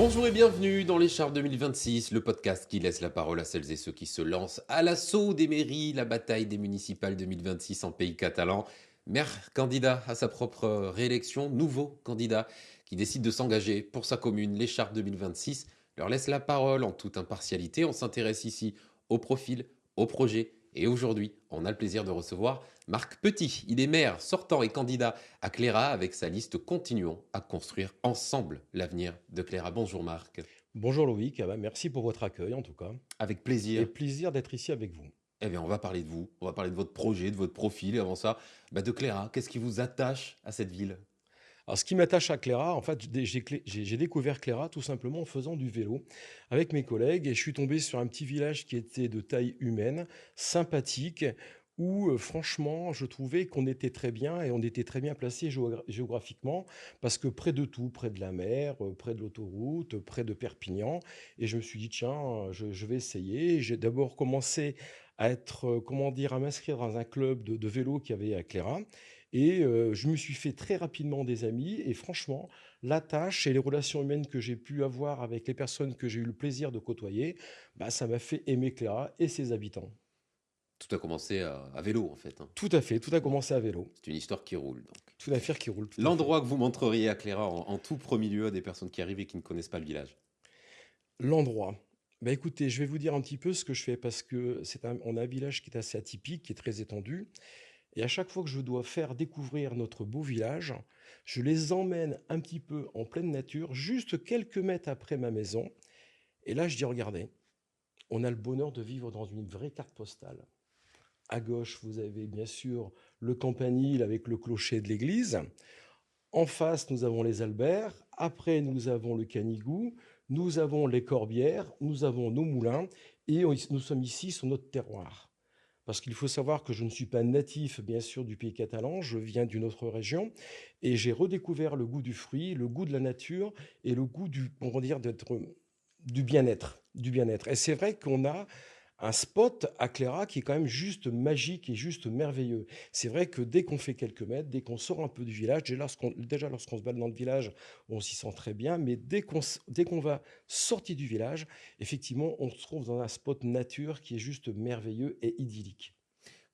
Bonjour et bienvenue dans l'Écharpe 2026, le podcast qui laisse la parole à celles et ceux qui se lancent à l'assaut des mairies, la bataille des municipales 2026 en pays catalan. Maire candidat à sa propre réélection, nouveau candidat qui décide de s'engager pour sa commune, l'Écharpe 2026, leur laisse la parole en toute impartialité. On s'intéresse ici au profil, au projet. Et aujourd'hui, on a le plaisir de recevoir Marc Petit. Il est maire sortant et candidat à Cléra avec sa liste. Continuons à construire ensemble l'avenir de Cléra. Bonjour Marc. Bonjour Loïc, merci pour votre accueil en tout cas, Avec et plaisir. plaisir d'être ici avec vous. Eh bien, on va parler de vous, on va parler de votre projet, de votre profil, et avant ça, de Cléra. Qu'est-ce qui vous attache à cette ville? Alors ce qui m'attache à Cléra, en fait, j'ai découvert Cléra tout simplement en faisant du vélo avec mes collègues et je suis tombé sur un petit village qui était de taille humaine, sympathique, où franchement je trouvais qu'on était très bien et on était très bien placé géographiquement parce que près de tout, près de la mer, près de l'autoroute, près de Perpignan. Et je me suis dit, tiens, je vais essayer. J'ai d'abord commencé à être, comment dire, à m'inscrire dans un club de vélo qu'il y avait à Cléra. Et je me suis fait très rapidement des amis et franchement, la tâche et les relations humaines que j'ai pu avoir avec les personnes que j'ai eu le plaisir de côtoyer, bah, ça m'a fait aimer Cléra et ses habitants. Tout a commencé à vélo, en fait, hein. Tout à fait, tout a Bon, commencé à vélo. c'est une histoire qui roule, donc. Tout l'affaire qui roule, tout à fait. L'endroit que vous montreriez à Cléra en tout premier lieu à des personnes qui arrivent et qui ne connaissent pas le village. L'endroit. Bah écoutez, je vais vous dire un petit peu ce que je fais parce que on a un village qui est assez atypique, qui est très étendu. Et à chaque fois que je dois faire découvrir notre beau village, je les emmène un petit peu en pleine nature, juste quelques mètres après ma maison. Et là, je dis, regardez, on a le bonheur de vivre dans une vraie carte postale. À gauche, vous avez bien sûr le campanile avec le clocher de l'église. En face, nous avons les Alberts. Après, nous avons le Canigou. Nous avons les Corbières. Nous avons nos moulins. Et nous sommes ici sur notre terroir. Parce qu'il faut savoir que je ne suis pas natif, bien sûr, du pays catalan. Je viens d'une autre région. Et j'ai redécouvert le goût du fruit, le goût de la nature et le goût du, on va dire, du bien-être. Du bien-être. Et c'est vrai qu'on a un spot à Cléra qui est quand même juste magique et juste merveilleux. C'est vrai que dès qu'on fait quelques mètres, dès qu'on sort un peu du village, déjà lorsqu'on se balade dans le village, on s'y sent très bien, mais dès qu'on va sortir du village, effectivement, on se trouve dans un spot nature qui est juste merveilleux et idyllique.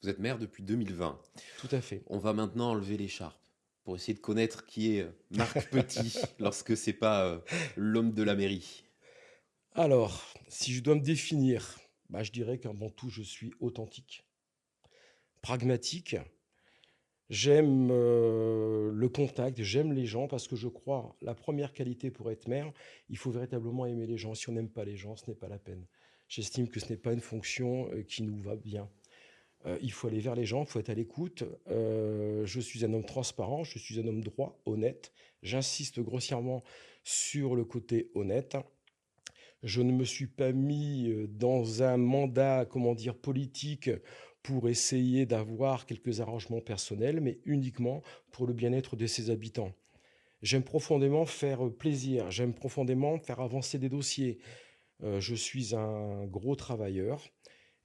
Vous êtes maire depuis 2020. Tout à fait. On va maintenant enlever l'écharpe pour essayer de connaître qui est Marc Petit lorsque c'est pas l'homme de la mairie. Alors, si je dois me définir, bah, je dirais qu'avant tout, je suis authentique, pragmatique. J'aime le contact, j'aime les gens parce que je crois, la première qualité pour être maire, il faut véritablement aimer les gens. Si on n'aime pas les gens, ce n'est pas la peine. J'estime que ce n'est pas une fonction qui nous va bien. Il faut aller vers les gens, il faut être à l'écoute. Je suis un homme transparent, je suis un homme droit, honnête. J'insiste grossièrement sur le côté honnête. Je ne me suis pas mis dans un mandat, comment dire, politique pour essayer d'avoir quelques arrangements personnels, mais uniquement pour le bien-être de ses habitants. J'aime profondément faire plaisir, j'aime profondément faire avancer des dossiers. Je suis un gros travailleur.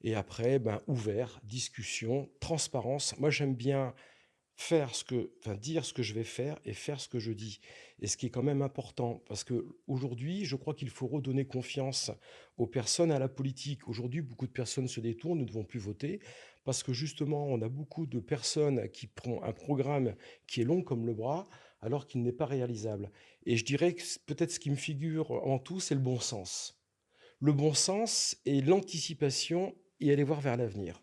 Et après, ben, ouvert, discussion, transparence. Moi, j'aime bien enfin, dire ce que je vais faire et faire ce que je dis. Et ce qui est quand même important, parce que aujourd'hui, je crois qu'il faut redonner confiance aux personnes, à la politique. Aujourd'hui, beaucoup de personnes se détournent, ne vont plus voter, parce que justement, on a beaucoup de personnes qui prennent un programme qui est long comme le bras, alors qu'il n'est pas réalisable. Et je dirais que peut-être ce qui me figure en tout, c'est le bon sens. Le bon sens et l'anticipation et aller voir vers l'avenir.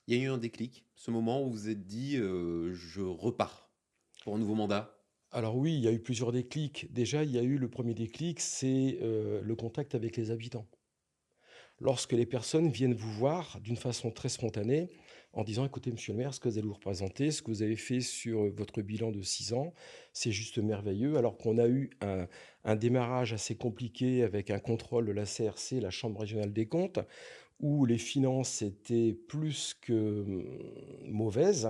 Il y a eu un déclic, ce moment où vous vous êtes dit je repars pour un nouveau mandat. Alors oui, il y a eu plusieurs déclics. Déjà, il y a eu le premier déclic, c'est le contact avec les habitants. Lorsque les personnes viennent vous voir d'une façon très spontanée en disant, écoutez, monsieur le maire, ce que vous allez vous représenter, ce que vous avez fait sur votre bilan de 6 ans, c'est juste merveilleux. Alors qu'on a eu un démarrage assez compliqué avec un contrôle de la CRC, la Chambre régionale des comptes, où les finances étaient plus que mauvaises,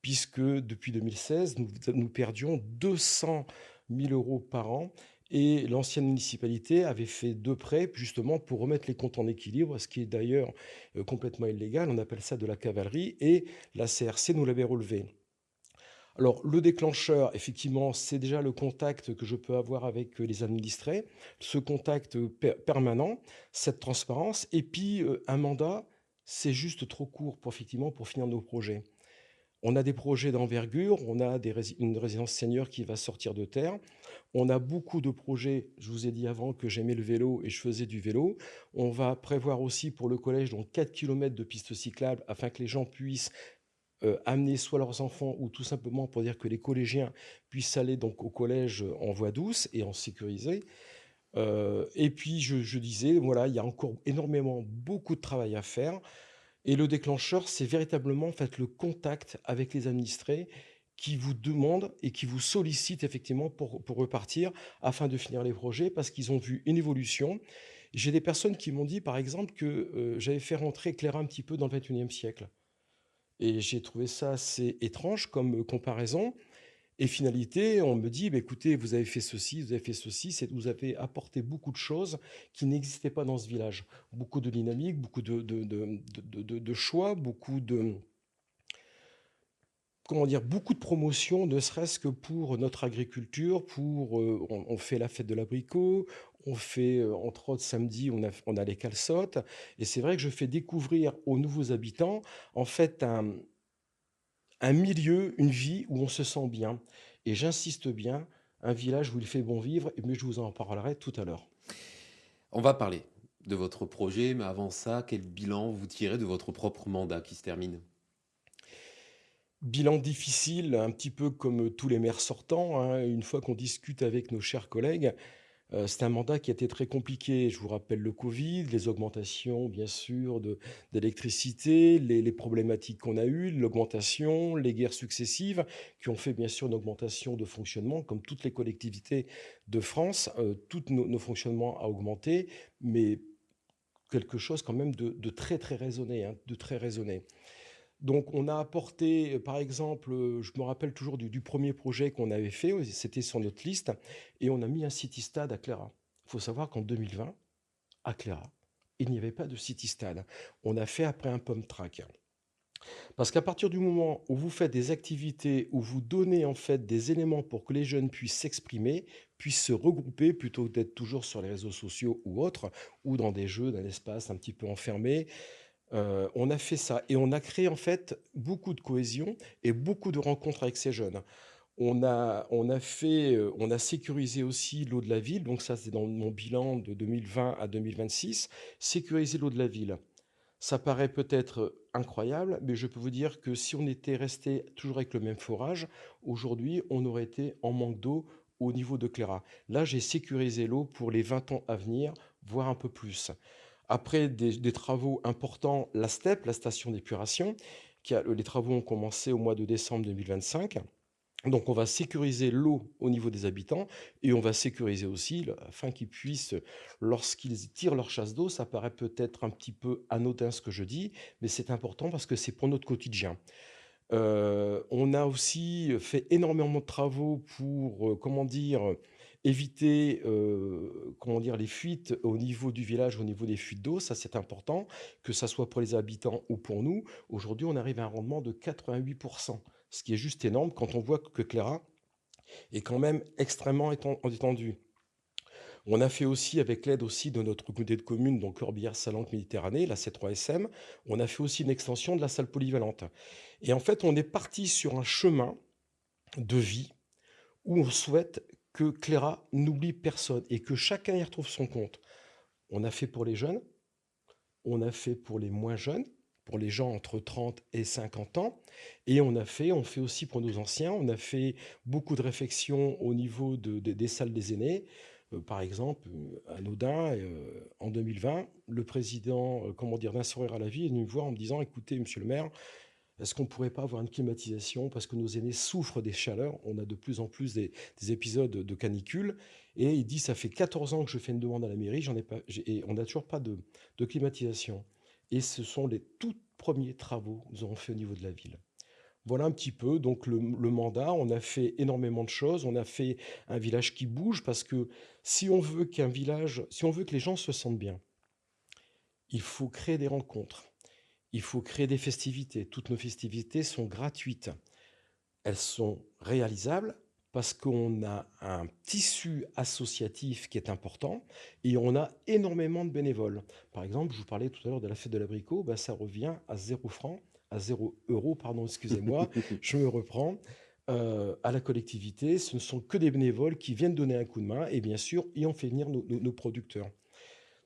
puisque depuis 2016, nous perdions 200 000 euros par an. Et l'ancienne municipalité avait fait 2 prêts justement pour remettre les comptes en équilibre, ce qui est d'ailleurs complètement illégal. On appelle ça de la cavalerie. Et la CRC nous l'avait relevé. Alors, le déclencheur, effectivement, c'est déjà le contact que je peux avoir avec les administrés, ce contact permanent, cette transparence. Et puis, un mandat, c'est juste trop court pour, effectivement, pour finir nos projets. On a des projets d'envergure, on a une résidence senior qui va sortir de terre. On a beaucoup de projets, je vous ai dit avant que j'aimais le vélo et je faisais du vélo. On va prévoir aussi pour le collège donc 4 kilomètres de pistes cyclables afin que les gens puissent amener soit leurs enfants ou tout simplement pour dire que les collégiens puissent aller donc au collège en voie douce et en sécurisé. Et puis je disais, voilà, il y a encore énormément, beaucoup de travail à faire. Et le déclencheur, c'est véritablement en fait le contact avec les administrés qui vous demandent et qui vous sollicitent effectivement pour repartir afin de finir les projets parce qu'ils ont vu une évolution. J'ai des personnes qui m'ont dit par exemple que j'avais fait rentrer Cléra un petit peu dans le 21e siècle. Et j'ai trouvé ça assez étrange comme comparaison. Et finalité, on me dit, bah, écoutez, vous avez fait ceci, vous avez fait ceci, vous avez apporté beaucoup de choses qui n'existaient pas dans ce village. Beaucoup de dynamique, beaucoup de choix, beaucoup de, comment dire, beaucoup de promotion, ne serait-ce que pour notre agriculture, on fait la fête de l'abricot, on fait, entre autres, samedi, on a les calçottes. Et c'est vrai que je fais découvrir aux nouveaux habitants, en fait, un milieu, une vie où on se sent bien. Et j'insiste bien, un village où il fait bon vivre, mais je vous en parlerai tout à l'heure. On va parler de votre projet, mais avant ça, quel bilan vous tirez de votre propre mandat qui se termine? Bilan difficile, un petit peu comme tous les maires sortants, hein, une fois qu'on discute avec nos chers collègues, c'est un mandat qui a été très compliqué. Je vous rappelle le Covid, les augmentations bien sûr d'électricité, les problématiques qu'on a eues, l'augmentation, les guerres successives qui ont fait bien sûr une augmentation de fonctionnement comme toutes les collectivités de France. Tous nos fonctionnements a augmenté, mais quelque chose quand même de très très raisonné, hein, de très raisonné. Donc on a apporté, par exemple, je me rappelle toujours du premier projet qu'on avait fait, c'était sur notre liste, et on a mis un city-stade à Cléra. Il faut savoir qu'en 2020, à Cléra, il n'y avait pas de city-stade. On a fait après un pump track. Parce qu'à partir du moment où vous faites des activités, où vous donnez en fait des éléments pour que les jeunes puissent s'exprimer, puissent se regrouper, plutôt que d'être toujours sur les réseaux sociaux ou autres, ou dans des jeux d'un espace un petit peu enfermé, on a fait ça et on a créé en fait beaucoup de cohésion et beaucoup de rencontres avec ces jeunes. On a sécurisé aussi l'eau de la ville, donc ça c'est dans mon bilan de 2020 à 2026, sécuriser l'eau de la ville. Ça paraît peut-être incroyable, mais je peux vous dire que si on était resté toujours avec le même forage, aujourd'hui on aurait été en manque d'eau au niveau de Cléra. Là j'ai sécurisé l'eau pour les 20 ans à venir, voire un peu plus. Après des travaux importants, la STEP, la station d'épuration, les travaux ont commencé au mois de décembre 2025. Donc on va sécuriser l'eau au niveau des habitants et on va sécuriser aussi afin qu'ils puissent, lorsqu'ils tirent leur chasse d'eau, ça paraît peut-être un petit peu anodin ce que je dis, mais c'est important parce que c'est pour notre quotidien. On a aussi fait énormément de travaux pour, comment dire, éviter, comment dire, les fuites au niveau du village, au niveau des fuites d'eau. Ça, c'est important, que ça soit pour les habitants ou pour nous. Aujourd'hui, on arrive à un rendement de 88, ce qui est juste énorme quand on voit que Cléra est quand même extrêmement étendue. On a fait aussi, avec l'aide aussi de notre communauté de communes, donc Corbière-Salanque Méditerranée, la C3SM, on a fait aussi une extension de la salle polyvalente. Et en fait, on est parti sur un chemin de vie où on souhaite que Cléra n'oublie personne et que chacun y retrouve son compte. On a fait pour les jeunes, on a fait pour les moins jeunes, pour les gens entre 30 et 50 ans, et on fait aussi pour nos anciens, on a fait beaucoup de réflexions au niveau des salles des aînés. Par exemple, à Naudin, en 2020, le président, comment dire, d'un sourire à la vie est venu me voir en me disant, écoutez, monsieur le maire, est-ce qu'on ne pourrait pas avoir une climatisation parce que nos aînés souffrent des chaleurs? On a de plus en plus des épisodes de canicule. Et il dit, ça fait 14 ans que je fais une demande à la mairie, j'en ai pas, et on n'a toujours pas de climatisation. Et ce sont les tout premiers travaux que nous avons fait au niveau de la ville. Voilà un petit peu donc le mandat. On a fait énormément de choses. On a fait un village qui bouge parce que si on veut qu'un village, si on veut que les gens se sentent bien, il faut créer des rencontres. Il faut créer des festivités. Toutes nos festivités sont gratuites. elles sont réalisables parce qu'on a un tissu associatif qui est important et on a énormément de bénévoles. Par exemple, je vous parlais tout à l'heure de la fête de l'abricot, bah, ça revient à 0 francs, à 0 euros, pardon, excusez-moi, je me reprends. À la collectivité, ce ne sont que des bénévoles qui viennent donner un coup de main et bien sûr, et on fait venir nos producteurs.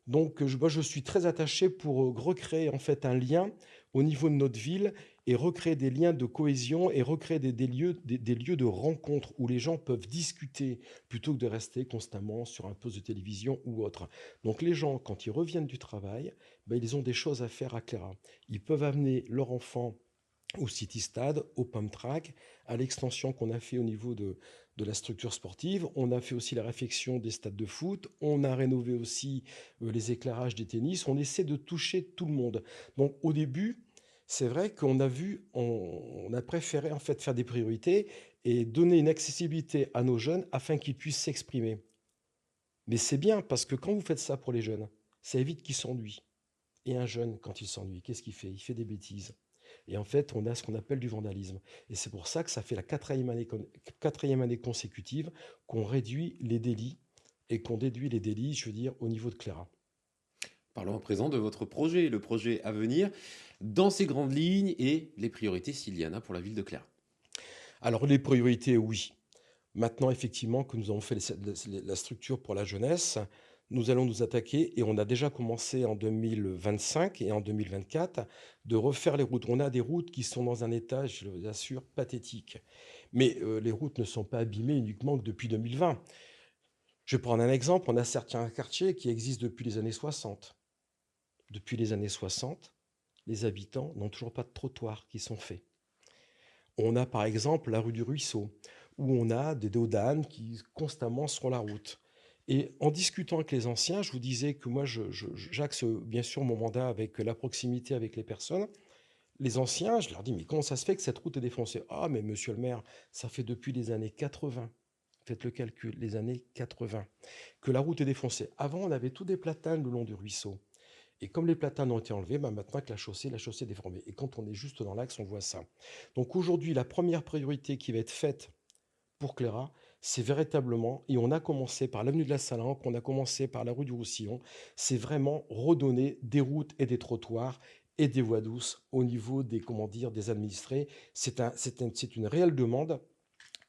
Donc, moi, je suis très attaché pour recréer en fait un lien au niveau de notre ville et recréer des liens de cohésion et recréer des lieux de rencontre où les gens peuvent discuter plutôt que de rester constamment sur un poste de télévision ou autre. Donc, les gens, quand ils reviennent du travail, ben, ils ont des choses à faire à Clara. Ils peuvent amener leur enfant au City Stade, au Pump Track, à l'extension qu'on a fait au niveau de la structure sportive. On a fait aussi la réfection des stades de foot. On a rénové aussi les éclairages des tennis. On essaie de toucher tout le monde. Donc au début, c'est vrai qu'on a vu, on a préféré en fait faire des priorités et donner une accessibilité à nos jeunes afin qu'ils puissent s'exprimer. Mais c'est bien parce que quand vous faites ça pour les jeunes, ça évite qu'ils s'ennuient. Et un jeune, quand il s'ennuie, qu'est-ce qu'il fait? Il fait des bêtises. Et en fait, on a ce qu'on appelle du vandalisme. Et c'est pour ça que ça fait la quatrième année consécutive qu'on réduit les délits et qu'on déduit les délits, je veux dire, au niveau de Clara. Parlons à présent de votre projet, le projet à venir, dans ses grandes lignes et les priorités s'il y en a pour la ville de Clermont. Alors, les priorités, oui. Maintenant, effectivement, que nous avons fait la structure pour la jeunesse, nous allons nous attaquer, et on a déjà commencé en 2025 et en 2024, de refaire les routes. On a des routes qui sont dans un état, je vous assure, pathétique. Mais les routes ne sont pas abîmées uniquement que depuis 2020. Je vais prendre un exemple, on a certains quartiers qui existent depuis les années 60. Depuis les années 60, les habitants n'ont toujours pas de trottoirs qui sont faits. On a par exemple la rue du Ruisseau, où on a des dodanes qui constamment sont sur la route. Et en discutant avec les anciens, je vous disais que moi, j'axe bien sûr mon mandat avec la proximité avec les personnes. Les anciens, je leur dis, mais comment ça se fait que cette route est défoncée? Ah, mais monsieur le maire, ça fait depuis les années 80. Faites le calcul, les années 80, que la route est défoncée. Avant, on avait tous des platanes le long du ruisseau. Et comme les platanes ont été enlevés, bah maintenant que la chaussée est déformée. Et quand on est juste dans l'axe, on voit ça. Donc aujourd'hui, la première priorité qui va être faite pour Cléra, c'est véritablement, et on a commencé par l'avenue de la Salanque, on a commencé par la rue du Roussillon, c'est vraiment redonner des routes et des trottoirs et des voies douces au niveau des, comment dire, des administrés. C'est une réelle demande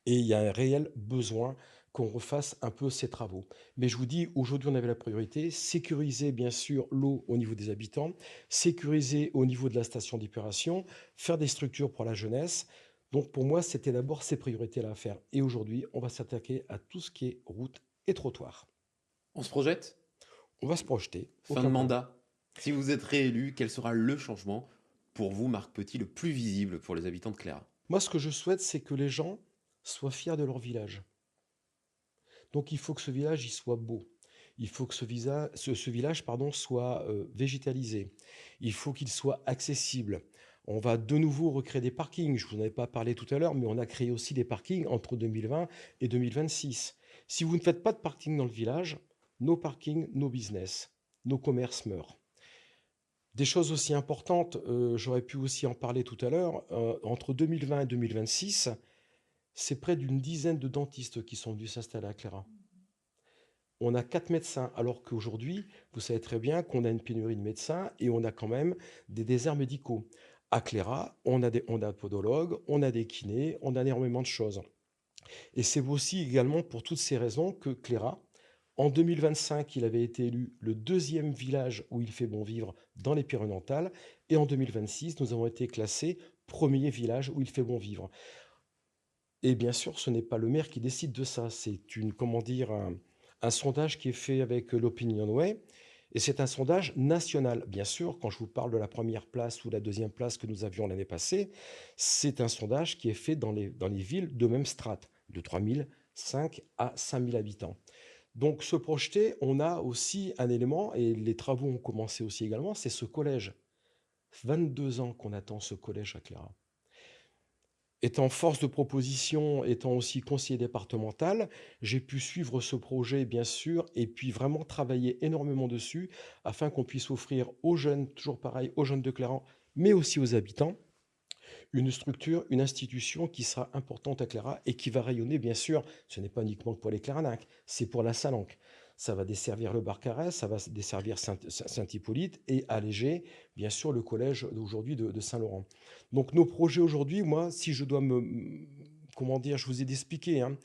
et il y a un réel besoin qu'on refasse un peu ces travaux. Mais je vous dis, aujourd'hui, on avait la priorité, sécuriser bien sûr l'eau au niveau des habitants, sécuriser au niveau de la station d'épuration, faire des structures pour la jeunesse. Donc pour moi, c'était d'abord ces priorités-là à faire. Et aujourd'hui, on va s'attaquer à tout ce qui est route et trottoir. On se projette? On va se projeter, Fin de aucun problème. mandat. Si vous êtes réélu, quel sera le changement pour vous, Marc Petit, le plus visible pour les habitants de Cléra? Moi, ce que je souhaite, c'est que les gens soient fiers de leur village. Donc il faut que ce village il soit beau. Il faut que ce village pardon, soit végétalisé. Il faut qu'il soit accessible. On va de nouveau recréer des parkings. Je vous en avais pas parlé tout à l'heure, mais on a créé aussi des parkings entre 2020 et 2026. Si vous ne faites pas de parking dans le village, nos parkings, nos business, nos commerces meurent. Des choses aussi importantes, j'aurais pu aussi en parler tout à l'heure, entre 2020 et 2026, c'est près d'une dizaine de dentistes qui sont venus s'installer à Cléra. On a 4 médecins, alors qu'aujourd'hui, vous savez très bien qu'on a une pénurie de médecins et on a quand même des déserts médicaux. À Cléra, on a podologues, on a des kinés, on a énormément de choses. Et c'est aussi également pour toutes ces raisons que Cléra, en 2025, il avait été élu le deuxième village où il fait bon vivre dans les Pyrénées-Orientales. Et en 2026, nous avons été classés premier village où il fait bon vivre. Et bien sûr, ce n'est pas le maire qui décide de ça. C'est une, comment dire, un sondage qui est fait avec l'Opinionway. Et c'est un sondage national. Bien sûr, quand je vous parle de la première place ou la deuxième place que nous avions l'année passée, c'est un sondage qui est fait dans les villes de même strate, de 3005 à 5000 habitants. Donc, se projeter, on a aussi un élément, et les travaux ont commencé aussi également, c'est ce collège. 22 ans qu'on attend ce collège à Cléra. Étant force de proposition, étant aussi conseiller départemental, j'ai pu suivre ce projet, bien sûr, et puis vraiment travailler énormément dessus afin qu'on puisse offrir aux jeunes, toujours pareil, aux jeunes de Cléran, mais aussi aux habitants, Une structure, une institution qui sera importante à Clara et qui va rayonner, bien sûr, ce n'est pas uniquement pour les Clarinhac, c'est pour la Salanque. Ça va desservir le Barcarès, ça va desservir Saint-Hippolyte et alléger, bien sûr, le collège d'aujourd'hui de Saint-Laurent. Donc nos projets aujourd'hui, moi, si je dois comment dire, je vous ai expliqué, hein,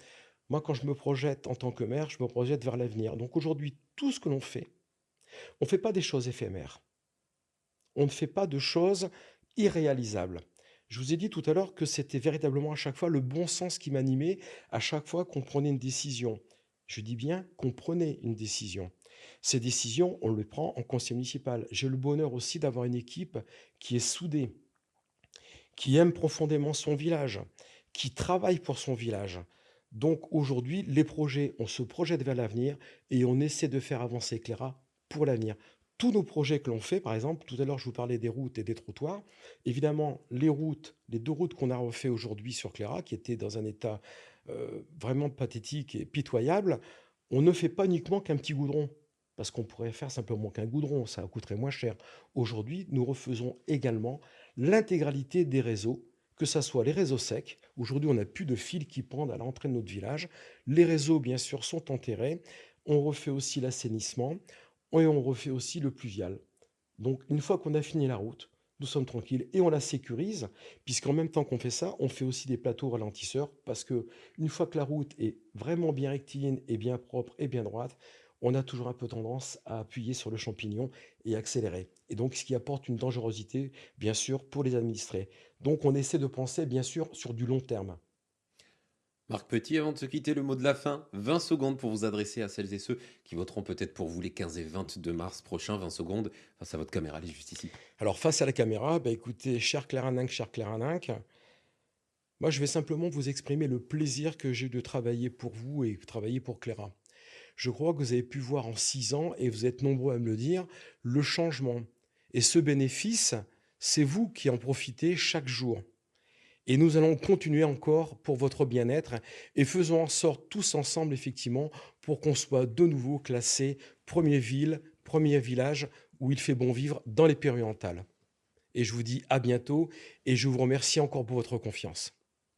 moi quand je me projette en tant que maire, je me projette vers l'avenir. Donc aujourd'hui, tout ce que l'on fait, on ne fait pas des choses éphémères. On ne fait pas de choses irréalisables. Je vous ai dit tout à l'heure que c'était véritablement à chaque fois le bon sens qui m'animait, à chaque fois qu'on prenait une décision. Je dis bien qu'on prenait une décision. Ces décisions, on les prend en conseil municipal. J'ai le bonheur aussi d'avoir une équipe qui est soudée, qui aime profondément son village, qui travaille pour son village. Donc aujourd'hui, les projets, on se projette vers l'avenir et on essaie de faire avancer Cléra pour l'avenir. Tous nos projets que l'on fait, par exemple, tout à l'heure je vous parlais des routes et des trottoirs. Évidemment, les routes, les 2 routes qu'on a refait aujourd'hui sur Cléra, qui étaient dans un état vraiment pathétique et pitoyable, on ne fait pas uniquement qu'un petit goudron, parce qu'on pourrait faire simplement qu'un goudron, ça coûterait moins cher. Aujourd'hui, nous refaisons également l'intégralité des réseaux, que ce soit les réseaux secs. Aujourd'hui, on n'a plus de fils qui pendent à l'entrée de notre village. Les réseaux, bien sûr, sont enterrés. On refait aussi l'assainissement et on refait aussi le pluvial. Donc, une fois qu'on a fini la route, nous sommes tranquilles et on la sécurise, puisqu'en même temps qu'on fait ça, on fait aussi des plateaux ralentisseurs, parce que une fois que la route est vraiment bien rectiligne et bien propre et bien droite, on a toujours un peu tendance à appuyer sur le champignon et accélérer. Et donc, ce qui apporte une dangerosité, bien sûr, pour les administrés. Donc, on essaie de penser, bien sûr, sur du long terme. Marc Petit, avant de se quitter, le mot de la fin, 20 secondes pour vous adresser à celles et ceux qui voteront peut-être pour vous les 15 et 22 mars prochains, 20 secondes face à votre caméra, elle est juste ici. Alors, face à la caméra, bah, écoutez, cher Claraninck, moi, je vais simplement vous exprimer le plaisir que j'ai eu de travailler pour vous et de travailler pour Cléra. Je crois que vous avez pu voir en 6 ans, et vous êtes nombreux à me le dire, le changement. Et ce bénéfice, c'est vous qui en profitez chaque jour. Et nous allons continuer encore pour votre bien-être et faisons en sorte tous ensemble, effectivement, pour qu'on soit de nouveau classé première ville, premier village où il fait bon vivre dans les Pyrénées-Orientales. Et je vous dis à bientôt et je vous remercie encore pour votre confiance.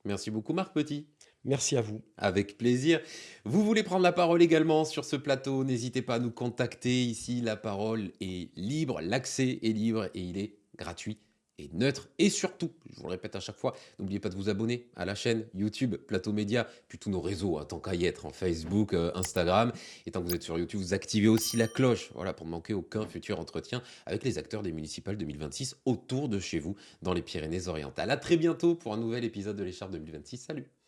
Merci beaucoup Marc Petit. Merci à vous. Avec plaisir. Vous voulez prendre la parole également sur ce plateau, n'hésitez pas à nous contacter. Ici, la parole est libre, l'accès est libre et il est gratuit et neutre. Et surtout, je vous le répète à chaque fois, n'oubliez pas de vous abonner à la chaîne YouTube Plateau Média, puis tous nos réseaux, hein, tant qu'à y être, en Facebook, Instagram. Et tant que vous êtes sur YouTube, vous activez aussi la cloche, voilà, pour ne manquer aucun futur entretien avec les acteurs des municipales 2026 autour de chez vous, dans les Pyrénées-Orientales. À très bientôt pour un nouvel épisode de l'Écharpe 2026. Salut!